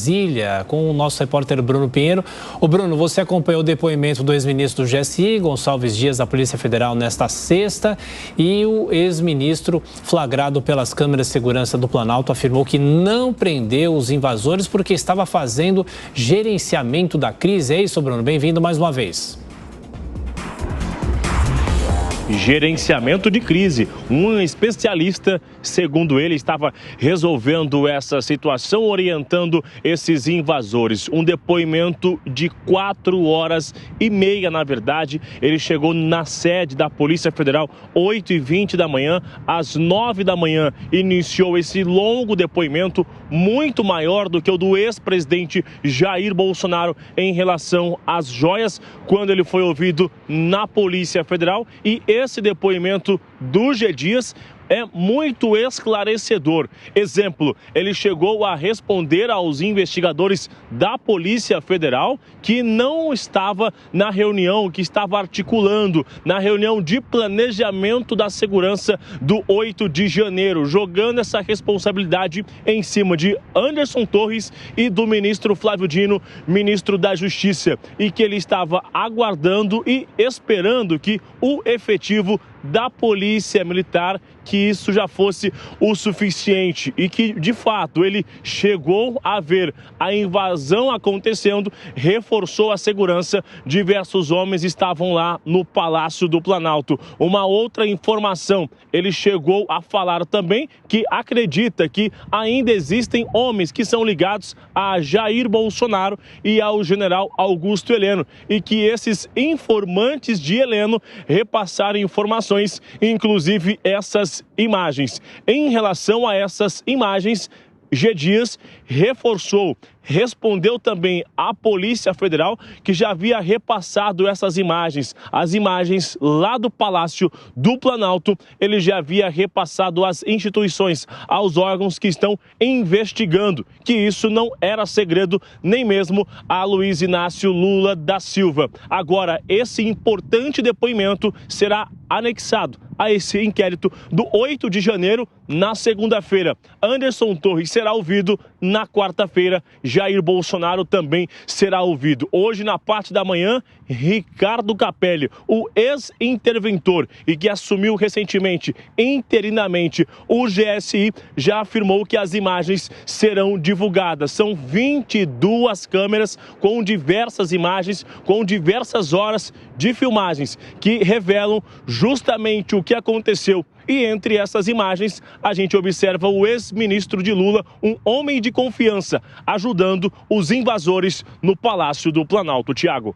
Brasília com o nosso repórter Bruno Pinheiro. Ô Bruno, você acompanhou o depoimento do ex-ministro do GSI, Gonçalves Dias, da Polícia Federal, nesta sexta, e o ex-ministro, flagrado pelas câmeras de segurança do Planalto, afirmou que não prendeu os invasores porque estava fazendo gerenciamento da crise. É isso, Bruno? Bem-vindo mais uma vez. Gerenciamento de crise. Um especialista, segundo ele, estava resolvendo essa situação, orientando esses invasores. Um depoimento de 4h30, na verdade. Ele chegou na sede da Polícia Federal 8h20 da manhã. Às 9 da manhã iniciou esse longo depoimento, muito maior do que o do ex-presidente Jair Bolsonaro em relação às joias, quando ele foi ouvido na Polícia Federal. E esse depoimento do G. Dias é muito esclarecedor. Exemplo, ele chegou a responder aos investigadores da Polícia Federal que não estava na reunião, que estava articulando na reunião de planejamento da segurança do 8 de janeiro, jogando essa responsabilidade em cima de Anderson Torres e do ministro Flávio Dino, ministro da Justiça, e que ele estava aguardando e esperando que o efetivo da Polícia Militar, que isso já fosse o suficiente, e que, de fato, ele chegou a ver a invasão acontecendo, reforçou a segurança. Diversos homens estavam lá no Palácio do Planalto. Uma outra informação, ele chegou a falar também que acredita que ainda existem homens que são ligados a Jair Bolsonaro e ao general Augusto Heleno, e que esses informantes de Heleno repassaram informações, inclusive essas imagens. Em relação a essas imagens, G. Dias respondeu também à Polícia Federal que já havia repassado essas imagens, as imagens lá do Palácio do Planalto. Ele já havia repassado às instituições, aos órgãos que estão investigando, que isso não era segredo nem mesmo a Luiz Inácio Lula da Silva. Agora, esse importante depoimento será anexado a esse inquérito do 8 de janeiro na segunda-feira. Anderson Torres será ouvido na quarta-feira. Jair Bolsonaro também será ouvido. Hoje, na parte da manhã, Ricardo Capelli, o ex-interventor e que assumiu recentemente, interinamente, o GSI, já afirmou que as imagens serão divulgadas. São 22 câmeras com diversas imagens, com diversas horas de filmagens que revelam justamente o que aconteceu. E entre essas imagens, a gente observa o ex-ministro de Lula, um homem de confiança, ajudando os invasores no Palácio do Planalto. Tiago.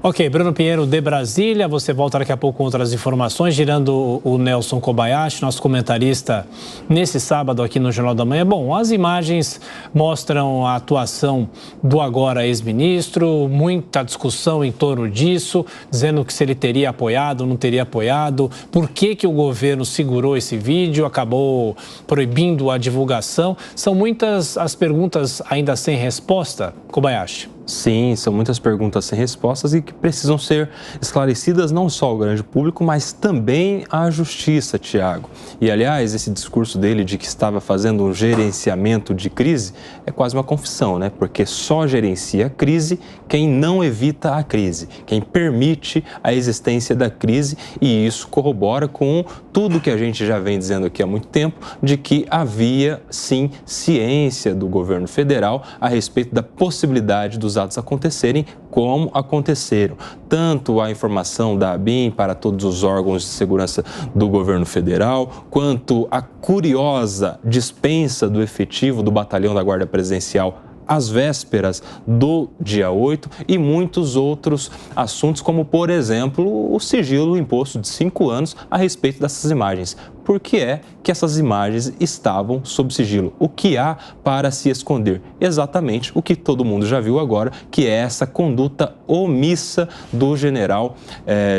Ok, Bruno Pinheiro de Brasília, você volta daqui a pouco com outras informações, girando o Nelson Kobayashi, nosso comentarista, nesse sábado aqui no Jornal da Manhã. Bom, as imagens mostram a atuação do agora ex-ministro, muita discussão em torno disso, dizendo que se ele teria apoiado, não teria apoiado, por que o governo segurou esse vídeo, acabou proibindo a divulgação. São muitas as perguntas ainda sem resposta, Kobayashi. Sim, são muitas perguntas sem respostas e que precisam ser esclarecidas não só ao grande público, mas também à justiça, Tiago. E, aliás, esse discurso dele de que estava fazendo um gerenciamento de crise é quase uma confissão, né? Porque só gerencia a crise quem não evita a crise, quem permite a existência da crise, e isso corrobora com tudo que a gente já vem dizendo aqui há muito tempo, de que havia, sim, ciência do governo federal a respeito da possibilidade dos atos acontecerem como aconteceram. Tanto a informação da ABIN para todos os órgãos de segurança do governo federal, quanto a curiosa dispensa do efetivo do batalhão da Guarda Presidencial às vésperas do dia 8 e muitos outros assuntos, como, por exemplo, o sigilo imposto de 5 anos a respeito dessas imagens. Por que é que essas imagens estavam sob sigilo? O que há para se esconder? Exatamente o que todo mundo já viu agora, que é essa conduta omissa do general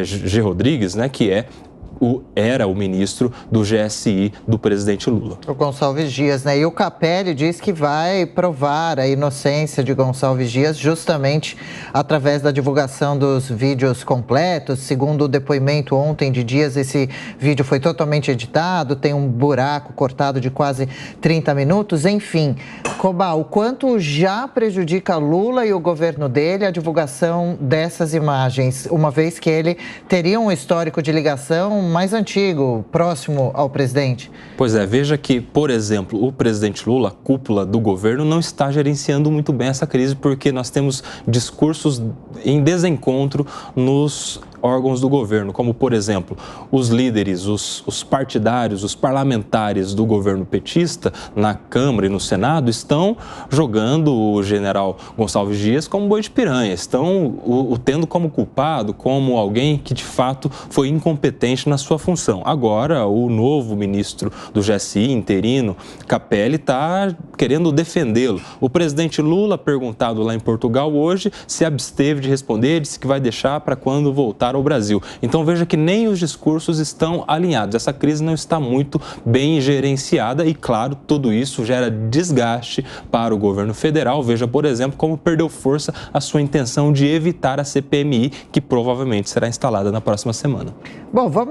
G. Rodrigues, né, que é era o ministro do GSI do presidente Lula. O Gonçalves Dias, né? E o Capelli diz que vai provar a inocência de Gonçalves Dias justamente através da divulgação dos vídeos completos. Segundo o depoimento ontem de Dias, esse vídeo foi totalmente editado, tem um buraco cortado de quase 30 minutos. Enfim, Cobá, o quanto já prejudica Lula e o governo dele a divulgação dessas imagens, uma vez que ele teria um histórico de ligação mais antigo, próximo ao presidente? Pois é, veja que, por exemplo, o presidente Lula, a cúpula do governo, não está gerenciando muito bem essa crise, porque nós temos discursos em desencontro nos órgãos do governo, como, por exemplo, os líderes, os partidários, os parlamentares do governo petista, na Câmara e no Senado, estão jogando o general Gonçalves Dias como boi de piranha, estão o tendo como culpado, como alguém que, de fato, foi incompetente na sua função. Agora, o novo ministro do GSI, interino, Capelli, está querendo defendê-lo. O presidente Lula, perguntado lá em Portugal hoje, se absteve de responder, disse que vai deixar para quando voltar ao Brasil. Então veja que nem os discursos estão alinhados. Essa crise não está muito bem gerenciada e, claro, tudo isso gera desgaste para o governo federal. Veja, por exemplo, como perdeu força a sua intenção de evitar a CPMI, que provavelmente será instalada na próxima semana. Bom, vamos